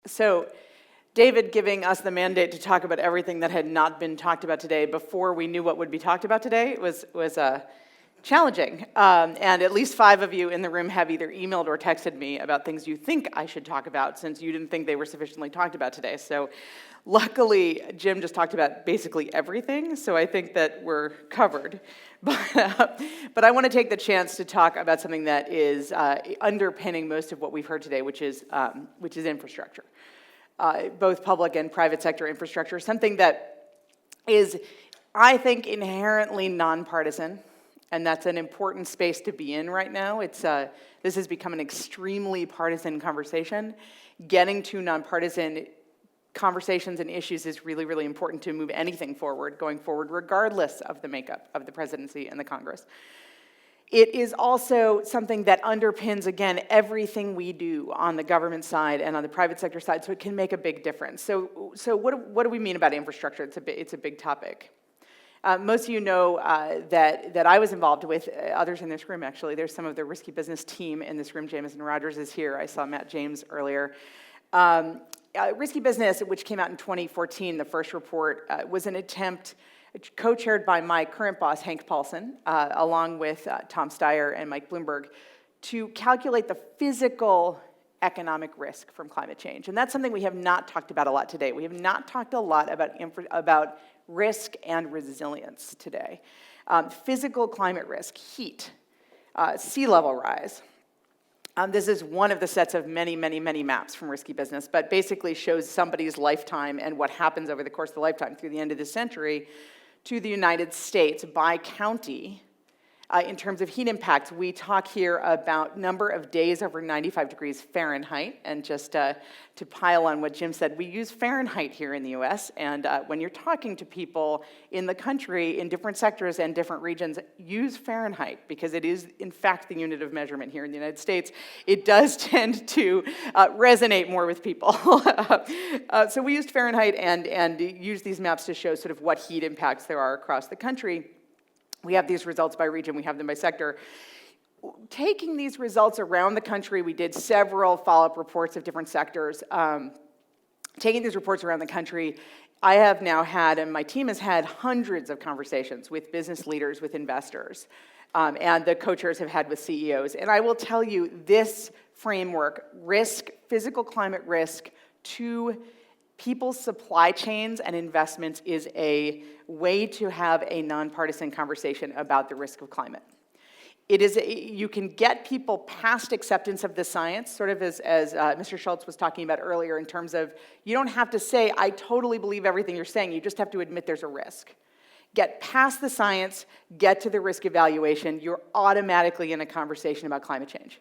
So David giving us the mandate to talk about everything that had not been talked about today before we knew what would be talked about today was challenging. And at least 5 of you in the room have either emailed or texted me about things you think I should talk about since you didn't think they were sufficiently talked about today. So luckily, Jim just talked about basically everything, so I think that we're covered. But I want to take the chance to talk about something that is underpinning most of what we've heard today, which is infrastructure. Both public and private sector infrastructure, something that is, I think, inherently nonpartisan, and that's an important space to be in right now. This has become an extremely partisan conversation. Getting to nonpartisan conversations and issues is really, really important to move anything forward, going forward, regardless of the makeup of the presidency and the Congress. It is also something that underpins, again, everything we do on the government side and on the private sector side, so it can make a big difference. So what do we mean about infrastructure? It's a big topic. Most of you know that I was involved with, others in this room actually. There's some of the Risky Business team in this room. Jameson Rogers is here. I saw Matt James earlier. Risky Business, which came out in 2014, the first report, was an attempt co-chaired by my current boss, Hank Paulson, along with Tom Steyer and Mike Bloomberg, to calculate the physical economic risk from climate change. And that's something we have not talked about a lot today. We have not talked a lot about risk and resilience today. Physical climate risk, heat, sea level rise. This is one of the sets of many, many, many maps from Risky Business, but basically shows somebody's lifetime and what happens over the course of the lifetime through the end of the century to the United States by county. In terms of heat impacts, we talk here about number of days over 95 degrees Fahrenheit, and just to pile on what Jim said, we use Fahrenheit here in the US, and when you're talking to people in the country, in different sectors and different regions, use Fahrenheit, because it is, in fact, the unit of measurement here in the United States. It does tend to resonate more with people. So we used Fahrenheit and used these maps to show sort of what heat impacts there are across the country. We have these results by region, we have them by sector. Taking these results around the country, we did several follow-up reports of different sectors. Taking these reports around the country, I have now had, and my team has had, hundreds of conversations with business leaders, with investors, and the co-chairs have had with CEOs. And I will tell you, this framework, risk, physical climate risk to people's supply chains and investments, is a way to have a nonpartisan conversation about the risk of climate. You can get people past acceptance of the science, sort of as Mr. Schultz was talking about earlier, in terms of you don't have to say, I totally believe everything you're saying, you just have to admit there's a risk. Get past the science, get to the risk evaluation, you're automatically in a conversation about climate change,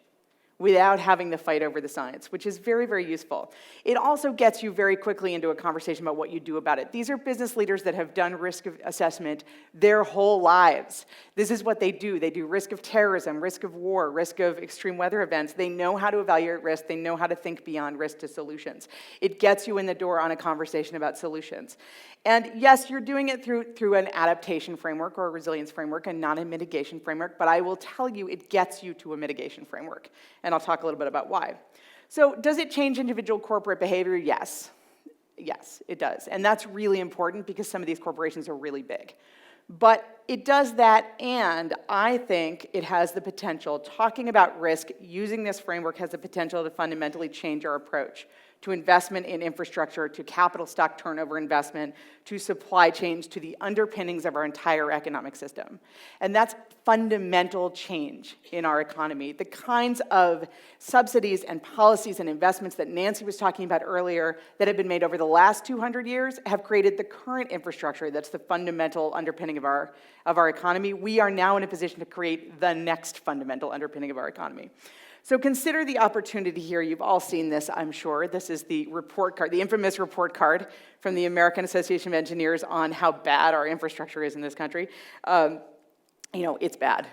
without having the fight over the science, which is very, very useful. It also gets you very quickly into a conversation about what you do about it. These are business leaders that have done risk assessment their whole lives. This is what they do. They do risk of terrorism, risk of war, risk of extreme weather events. They know how to evaluate risk. They know how to think beyond risk to solutions. It gets you in the door on a conversation about solutions. And yes, you're doing it through an adaptation framework or a resilience framework and not a mitigation framework, but I will tell you it gets you to a mitigation framework. And I'll talk a little bit about why. So does it change individual corporate behavior? Yes. Yes, it does. And that's really important because some of these corporations are really big. But it does that, and I think it has the potential, talking about risk, using this framework has the potential to fundamentally change our approach to investment in infrastructure, to capital stock turnover investment, to supply chains, to the underpinnings of our entire economic system. And that's fundamental change in our economy. The kinds of subsidies and policies and investments that Nancy was talking about earlier that have been made over the last 200 years have created the current infrastructure that's the fundamental underpinning of our economy. We are now in a position to create the next fundamental underpinning of our economy. So consider the opportunity here. You've all seen this, I'm sure. This is the report card, the infamous report card from the American Association of Engineers on how bad our infrastructure is in this country. It's bad.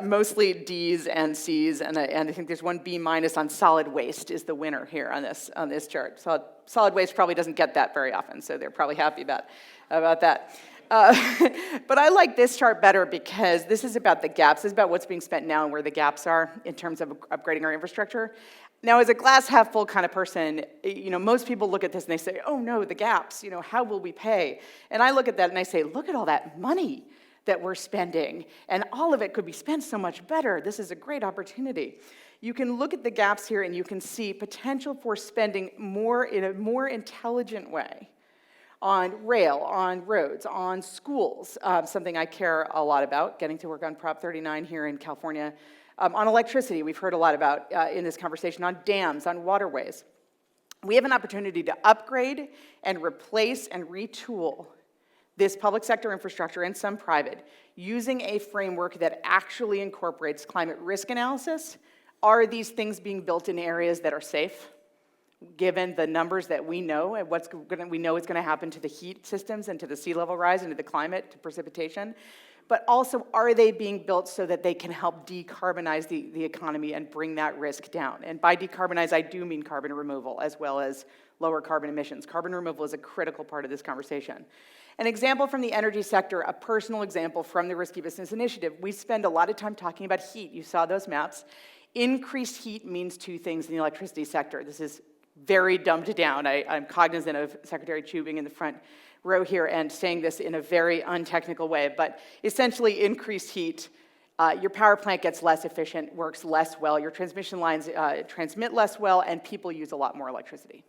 Mostly D's and C's, and I think there's one B- on solid waste is the winner here on this chart. Solid waste probably doesn't get that very often, so they're probably happy about that. But I like this chart better because this is about the gaps. This is about what's being spent now and where the gaps are in terms of upgrading our infrastructure. Now, as a glass half full kind of person, most people look at this and they say, oh no, the gaps, how will we pay? And I look at that and I say, look at all that money that we're spending, and all of it could be spent so much better. This is a great opportunity. You can look at the gaps here and you can see potential for spending more in a more intelligent way on rail, on roads, on schools, something I care a lot about, getting to work on Prop 39 here in California, on electricity, we've heard a lot about in this conversation, on dams, on waterways. We have an opportunity to upgrade and replace and retool this public sector infrastructure and some private, using a framework that actually incorporates climate risk analysis. Are these things being built in areas that are safe, given the numbers that we know and we know is going to happen to the heat systems and to the sea level rise and to the climate, to precipitation? But also, are they being built so that they can help decarbonize the economy and bring that risk down? And by decarbonize, I do mean carbon removal as well as lower carbon emissions. Carbon removal is a critical part of this conversation. An example from the energy sector, a personal example from the Risky Business Initiative. We spend a lot of time talking about heat. You saw those maps. Increased heat means two things in the electricity sector. This is very dumbed down. I'm cognizant of Secretary Chu being in the front row here and saying this in a very untechnical way, but essentially increased heat, your power plant gets less efficient, works less well, your transmission lines transmit less well, and people use a lot more electricity.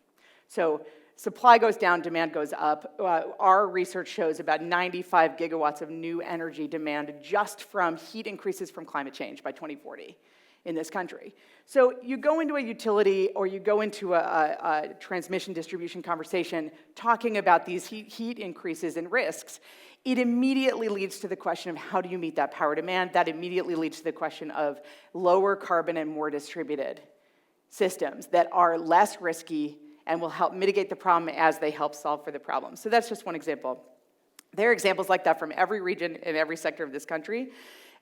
So supply goes down, demand goes up. Our research shows about 95 gigawatts of new energy demand just from heat increases from climate change by 2040 in this country. So you go into a utility or you go into a transmission distribution conversation talking about these heat increases and risks, it immediately leads to the question of how do you meet that power demand? That immediately leads to the question of lower carbon and more distributed systems that are less risky and will help mitigate the problem as they help solve for the problem. So that's just one example. There are examples like that from every region and every sector of this country.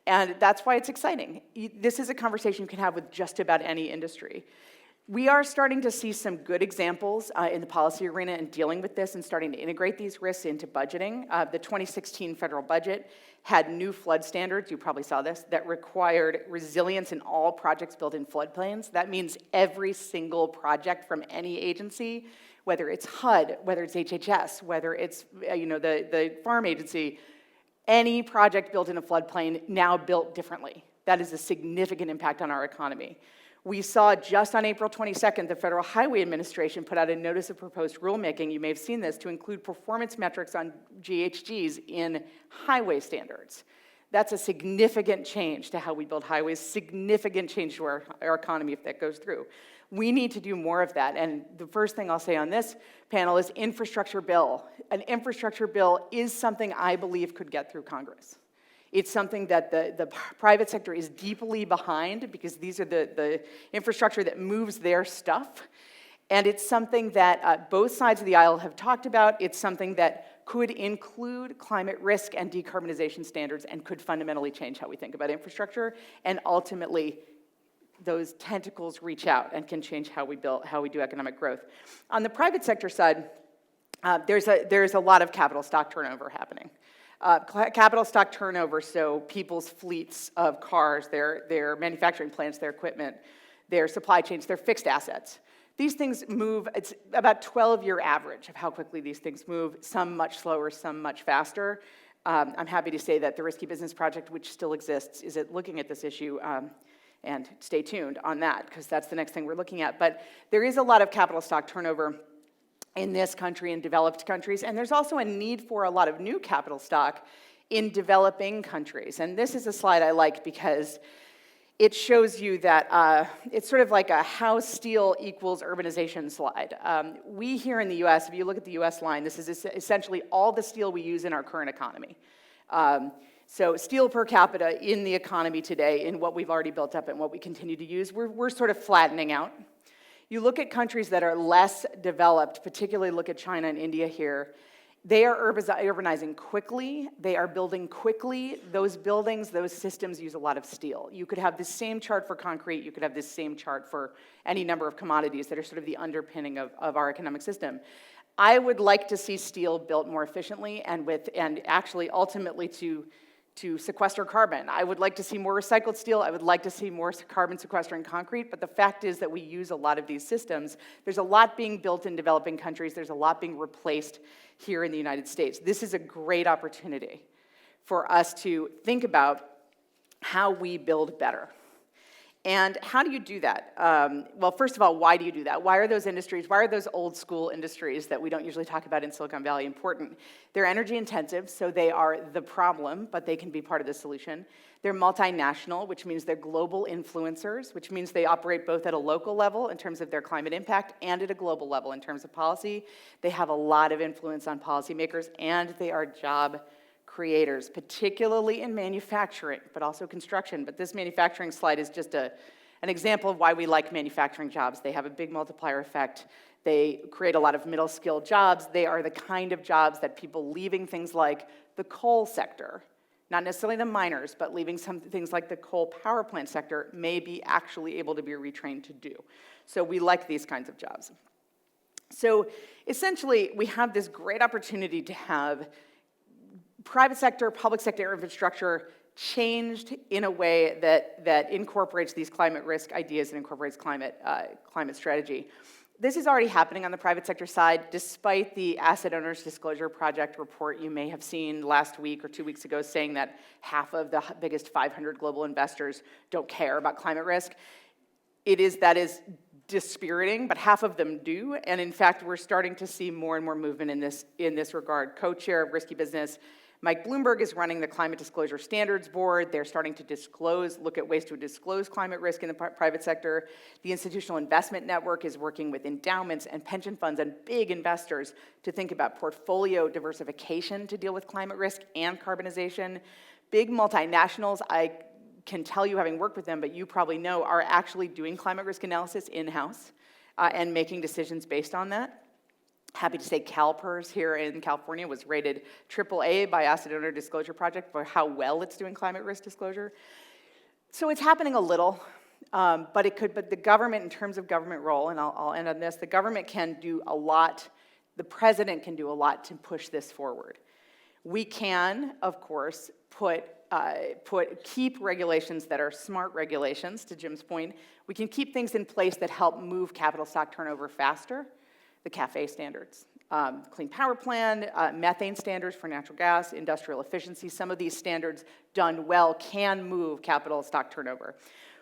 And that's why it's exciting. This is a conversation you can have with just about any industry. We are starting to see some good examples in the policy arena in dealing with this and starting to integrate these risks into budgeting. The 2016 federal budget had new flood standards, you probably saw this, that required resilience in all projects built in floodplains. That means every single project from any agency, whether it's HUD, whether it's HHS, whether it's the farm agency, any project built in a floodplain now built differently. That is a significant impact on our economy. We saw just on April 22nd, the Federal Highway Administration put out a notice of proposed rulemaking, you may have seen this, to include performance metrics on GHGs in highway standards. That's a significant change to how we build highways, significant change to our economy if that goes through. We need to do more of that, and the first thing I'll say on this panel is infrastructure bill. An infrastructure bill is something I believe could get through Congress. It's something that the private sector is deeply behind because these are the infrastructure that moves their stuff, and it's something that both sides of the aisle have talked about. It's something that could include climate risk and decarbonization standards and could fundamentally change how we think about infrastructure, and ultimately those tentacles reach out and can change how we do economic growth. On the private sector side, there's a lot of capital stock turnover happening. Capital stock turnover, so people's fleets of cars, their manufacturing plants, their equipment, their supply chains, their fixed assets. These things move, it's about 12-year average of how quickly these things move, some much slower, some much faster. I'm happy to say that the Risky Business Project, which still exists, is looking at this issue, and stay tuned on that, because that's the next thing we're looking at. But there is a lot of capital stock turnover in this country, in developed countries, and there's also a need for a lot of new capital stock in developing countries. And this is a slide I like because it shows you that it's sort of like a how steel equals urbanization slide. We here in the US, if you look at the US line, this is essentially all the steel we use in our current economy. So steel per capita in the economy today, in what we've already built up and what we continue to use, we're sort of flattening out. You look at countries that are less developed, particularly look at China and India here, they are urbanizing quickly, they are building quickly. Those buildings, those systems use a lot of steel. You could have the same chart for concrete, you could have this same chart for any number of commodities that are sort of the underpinning of our economic system. I would like to see steel built more efficiently and actually ultimately to to sequester carbon. I would like to see more recycled steel. I would like to see more carbon sequestering concrete. But the fact is that we use a lot of these systems. There's a lot being built in developing countries. There's a lot being replaced here in the United States. This is a great opportunity for us to think about how we build better. And how do you do that? Well, first of all, why do you do that? Why are those industries, why are those old school industries that we don't usually talk about in Silicon Valley important? They're energy intensive, so they are the problem, but they can be part of the solution. They're multinational, which means they're global influencers, which means they operate both at a local level in terms of their climate impact and at a global level in terms of policy. They have a lot of influence on policymakers, and they are job creators, particularly in manufacturing, but also construction. But this manufacturing slide is just an example of why we like manufacturing jobs. They have a big multiplier effect. They create a lot of middle-skilled jobs. They are the kind of jobs that people leaving things like the coal sector, not necessarily the miners, but leaving some things like the coal power plant sector may be actually able to be retrained to do. So we like these kinds of jobs. So essentially, we have this great opportunity to have private sector, public sector infrastructure changed in a way that incorporates these climate risk ideas and incorporates climate strategy. This is already happening on the private sector side, despite the Asset Owners Disclosure Project report you may have seen last week or 2 weeks ago saying that half of the biggest 500 global investors don't care about climate risk. That is dispiriting, but half of them do, and in fact, we're starting to see more and more movement in this regard. Co-chair of Risky Business, Mike Bloomberg, is running the Climate Disclosure Standards Board. They're starting to look at ways to disclose climate risk in the private sector. The Institutional Investment Network is working with endowments and pension funds and big investors to think about portfolio diversification to deal with climate risk and carbonization. Big multinationals, I can tell you, having worked with them, but you probably know, are actually doing climate risk analysis in-house and making decisions based on that. Happy to say CalPERS here in California was rated AAA by Asset Owner Disclosure Project for how well it's doing climate risk disclosure. So it's happening a little, but the government, in terms of government role, and I'll end on this, the government can do a lot, the president can do a lot to push this forward. We can, of course, keep regulations that are smart regulations, to Jim's point. We can keep things in place that help move capital stock turnover faster. The CAFE standards, Clean Power Plan, methane standards for natural gas, industrial efficiency. Some of these standards done well can move capital stock turnover.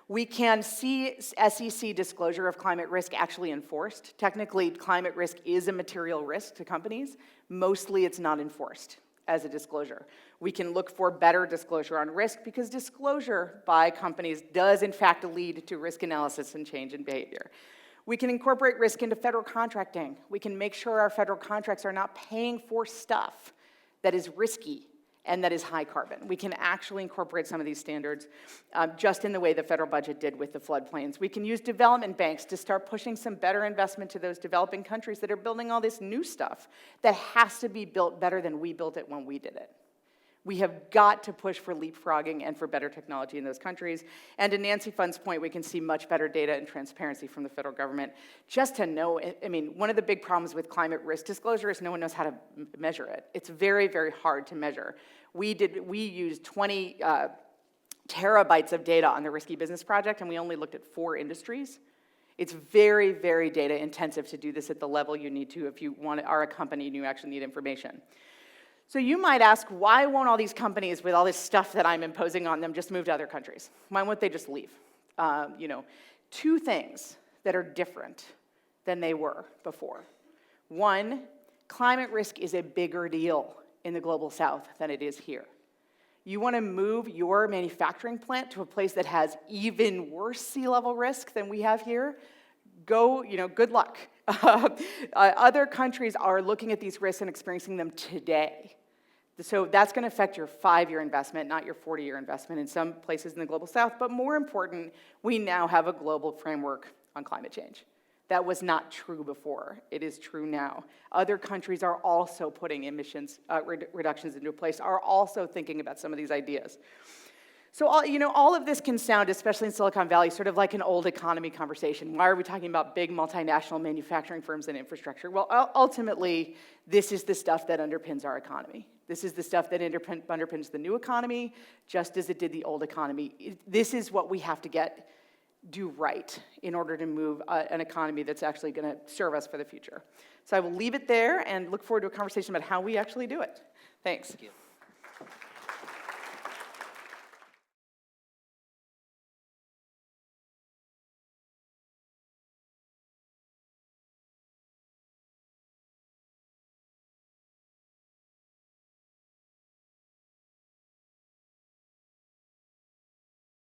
We can see SEC disclosure of climate risk actually enforced. Technically, climate risk is a material risk to companies. Mostly it's not enforced as a disclosure. We can look for better disclosure on risk because disclosure by companies does in fact lead to risk analysis and change in behavior. We can incorporate risk into federal contracting. We can make sure our federal contracts are not paying for stuff that is risky and that is high carbon. We can actually incorporate some of these standards just in the way the federal budget did with the floodplains. We can use development banks to start pushing some better investment to those developing countries that are building all this new stuff that has to be built better than we built it when we did it. We have got to push for leapfrogging and for better technology in those countries. And to Nancy Fund's point, we can see much better data and transparency from the federal government. Just to know, I mean, one of the big problems with climate risk disclosure is no one knows how to measure it. It's very, very hard to measure. We used 20 terabytes of data on the Risky Business Project, and we only looked at 4 industries. It's very, very data intensive to do this at the level you need to if you are a company and you actually need information. So you might ask, why won't all these companies with all this stuff that I'm imposing on them just move to other countries? Why won't they just leave? 2 things that are different than they were before. 1, climate risk is a bigger deal in the global south than it is here. You want to move your manufacturing plant to a place that has even worse sea level risk than we have here? Good luck. Other countries are looking at these risks and experiencing them today. So that's going to affect your 5-year investment, not your 40-year investment in some places in the global south. But more important, we now have a global framework on climate change. That was not true before. It is true now. Other countries are also putting emissions reductions into place, are also thinking about some of these ideas. So all of this can sound, especially in Silicon Valley, sort of like an old economy conversation. Why are we talking about big multinational manufacturing firms and infrastructure? Well, ultimately, this is the stuff that underpins our economy. This is the stuff that underpins the new economy, just as it did the old economy. This is what we have to do right in order to move an economy that's actually going to serve us for the future. So I will leave it there and look forward to a conversation about how we actually do it. Thanks. Thank you.